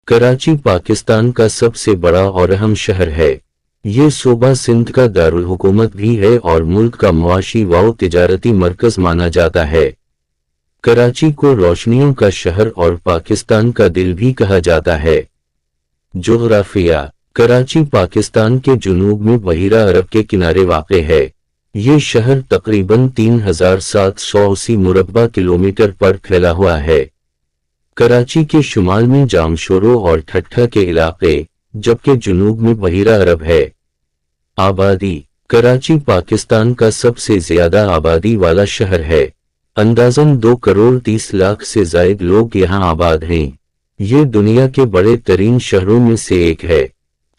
कराची पाकिस्तान का सबसे बड़ा और अहम शहर है। ये सूबा सिंध का दारुल हुकूमत भी है और मुल्क का मुआशी व तिजारती मरकज माना जाता है। कराची को रोशनियों का शहर और पाकिस्तान का दिल भी कहा जाता है। जोग्राफिया। कराची पाकिस्तान के जुनूब में बहीरा अरब के किनारे वाक़े है। ये शहर तकरीबन 3780 मुरब्बा किलोमीटर पर फैला हुआ है। कराची के शुमाल में जामशोरो और ठट्ठा के इलाके, जबकि जुनूब में बहीरा अरब है। आबादी। कराची पाकिस्तान का सबसे ज्यादा आबादी वाला शहर है। अंदाजन 2 करोड़ 30 लाख से जायद लोग यहाँ आबाद हैं। ये दुनिया के बड़े तरीन शहरों में से एक है।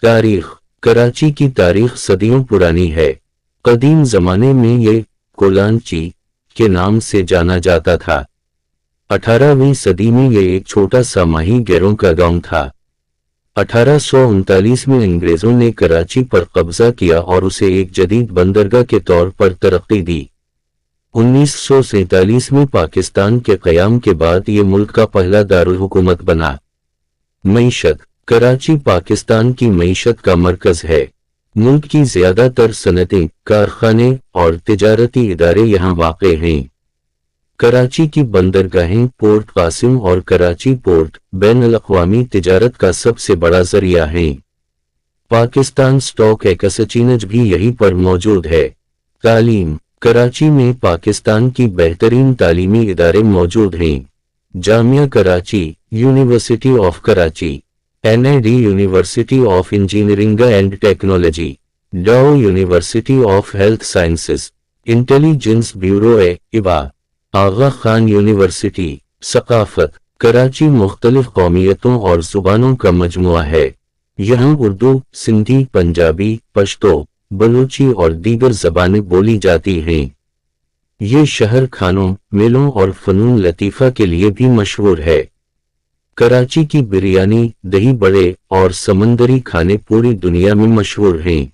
तारीख। कराची की तारीख सदियों पुरानी है। कदीम जमाने में ये कोलांची के नाम से जाना जाता था। 18वीं सदी में यह एक छोटा सा माही गैरों का गांव था। 1839 में अंग्रेजों ने कराची पर कब्जा किया और उसे एक जदीद बंदरगाह के तौर पर तरक्की दी। 1947 में पाकिस्तान के क़याम के बाद ये मुल्क का पहला दारुल हुकूमत बना। मईशत। कराची पाकिस्तान की मईशत का मरकज है। मुल्क की ज्यादातर सनतें, कारखाने और तिजारती इदारे यहाँ वाक़े हैं। कराची की बंदरगाहें पोर्ट कासिम और कराची पोर्ट बैनुल-अक़वामी तिजारत का सबसे बड़ा जरिया है। पाकिस्तान स्टॉक एक्सचेंज भी यहीं पर मौजूद है। तालीम। कराची में पाकिस्तान की बेहतरीन तालीमी इदारे मौजूद हैं। Jamia Karachi, university of Karachi, NID university of engineering and technology, Dow university of health sciences, intelligence bureau IBA, Aga Khan university. सकाफत। कराची मुख्तलिफ कौमियतों और जुबानों का मजमुआ है। यहाँ उर्दू, सिंधी, पंजाबी, पश्तो, बलूची और दीगर जबानें बोली जाती हैं। ये शहर खानों, मेलों और फनून लतीफ़ा के लिए भी मशहूर है। कराची की बिरयानी, दही बड़े और समंदरी खाने पूरी दुनिया में मशहूर हैं।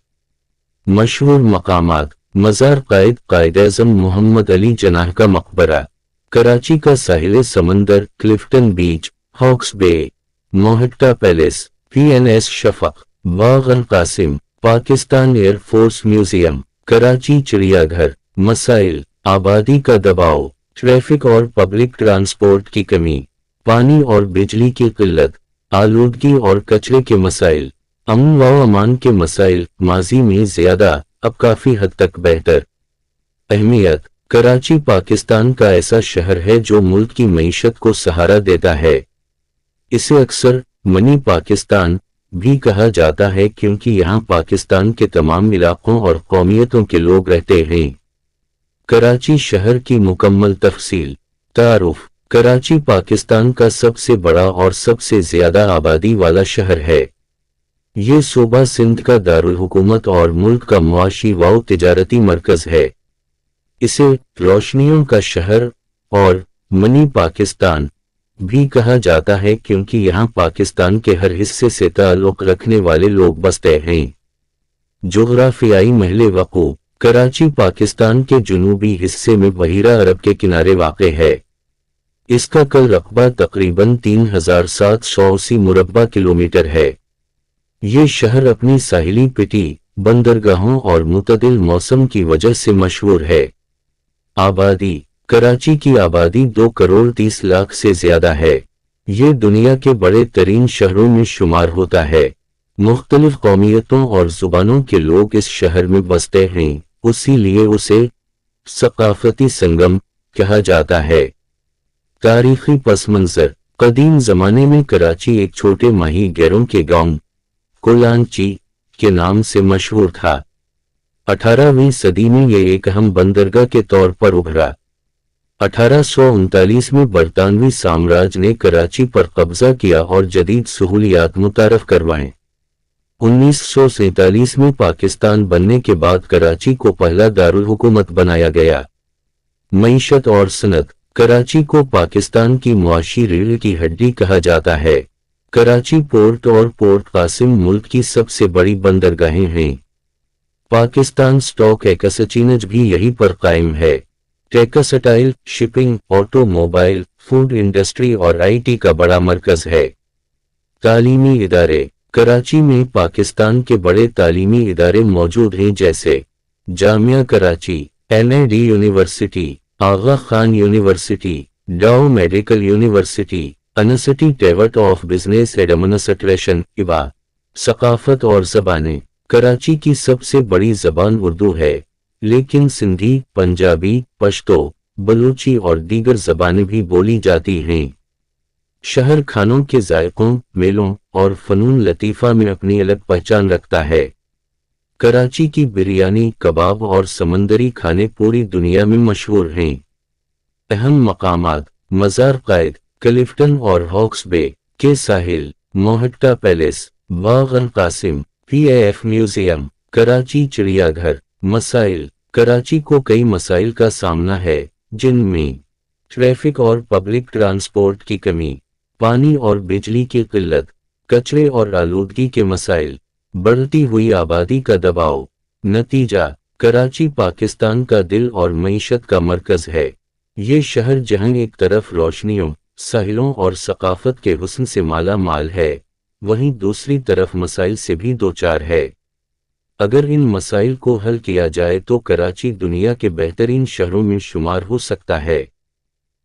मशहूर मकामात। मज़ार कायद-ए-आज़म मोहम्मद अली जनाह का मकबरा, कराची का साहिल समंदर, Clifton beach, Hawks Bay, Mohatta palace, PNS Shafaq, Bagh al Qasim, Pakistan air force museum, Karachi चिड़ियाघर। मसाइल। आबादी का दबाव, ट्रैफिक और पब्लिक ट्रांसपोर्ट की कमी, पानी और बिजली की किल्लत, आलूदगी और कचरे के मसाइल, अमन व अमान के मसाइल, माजी में ज्यादा, अब काफी हद तक बेहतर। अहमियत। कराची पाकिस्तान का ऐसा शहर है जो मुल्क की मईशत को सहारा देता है। इसे अक्सर मनी पाकिस्तान भी कहा जाता है क्योंकि यहाँ पाकिस्तान के तमाम इलाकों और कौमियतों के लोग रहते हैं। कराची शहर की मुकम्मल तफसील। तारुफ। कराची पाकिस्तान का सबसे बड़ा और सबसे ज्यादा आबादी वाला शहर है। ये सूबा सिंध का दारुल हुकूमत और मुल्क का मुआशी व तिजारती मरकज है। इसे रोशनियों का शहर और मनी पाकिस्तान भी कहा जाता है क्योंकि यहाँ पाकिस्तान के हर हिस्से से ताल्लुक़ रखने वाले लोग बसते हैं। जोग्राफियाई महल वक़ू। कराची पाकिस्तान के जुनूबी हिस्से में बहीरा अरब के किनारे वाक़े है। इसका कुल रकबा तकरीबन 3780 मुरब्बा किलोमीटर है। ये शहर अपनी साहिली पिटी, बंदरगाहों और मुतदिल मौसम की वजह से मशहूर है। आबादी। कराची की आबादी 2 करोड़ 30 लाख से ज्यादा है। ये दुनिया के बड़े तरीन शहरों में शुमार होता है। मुख्तलिफ कौमियतों और जुबानों के लोग इस शहर में बसते हैं, इसीलिए उसे सकाफती संगम कहा जाता है। तारीखी पस मंजर। कदीम जमाने में कराची एक छोटे माही गैरों के गांव कोलांची के नाम से मशहूर था। 18वीं सदी में यह एक अहम बंदरगाह के तौर पर उभरा। 1839 में बरतानवी साम्राज्य ने कराची पर कब्जा किया और जदीद सहूलियात मुतारफ करवाएं। 1947 में पाकिस्तान बनने के बाद कराची को पहला दारुल हुकूमत बनाया गया। मईशत और सनत। कराची को पाकिस्तान की मुआशी रीढ़ की हड्डी कहा जाता है। कराची पोर्ट और पोर्ट कासिम मुल्क की सबसे बड़ी बंदरगाहें हैं। पाकिस्तान स्टॉक एक्सचेंज भी यहीं पर कायम है। Textile, shipping, automobile, food industry और IT का बड़ा मरकज है। تعلیمی ادارے کراچی میں پاکستان کے بڑے تعلیمی ادارے موجود ہیں جیسے Jamia Karachi, NID university, Aga Khan university, Dow medical university, institute of business administration, IBA۔ ثقافت اور زبانیں کراچی کی سب سے بڑی زبان اردو ہے، لیکن سندھی، پنجابی، پشتو، بلوچی اور دیگر زبانیں بھی بولی جاتی ہیں۔ شہر کھانوں کے ذائقوں، میلوں اور فنون لطیفہ میں اپنی الگ پہچان رکھتا ہے۔ کراچی کی بریانی، کباب اور سمندری کھانے پوری دنیا میں مشہور ہیں۔ اہم مقامات: مزار قائد، کلفٹن اور ہاکس بے کے ساحل، موہٹا پیلیس، باغ القاسم، PAF میوزیم، کراچی چڑیا گھر۔ مسائل کراچی کو کئی مسائل کا سامنا ہے، جن میں ٹریفک اور پبلک ٹرانسپورٹ کی کمی، پانی اور بجلی کی قلت، کچرے اور آلودگی کے مسائل، بڑھتی ہوئی آبادی کا دباؤ۔ نتیجہ: کراچی پاکستان کا دل اور معیشت کا مرکز ہے۔ یہ شہر جہاں ایک طرف روشنیوں، ساحلوں اور ثقافت کے حسن سے مالا مال ہے، وہیں دوسری طرف مسائل سے بھی دوچار ہے۔ اگر ان مسائل کو حل کیا جائے تو کراچی دنیا کے بہترین شہروں میں شمار ہو سکتا ہے۔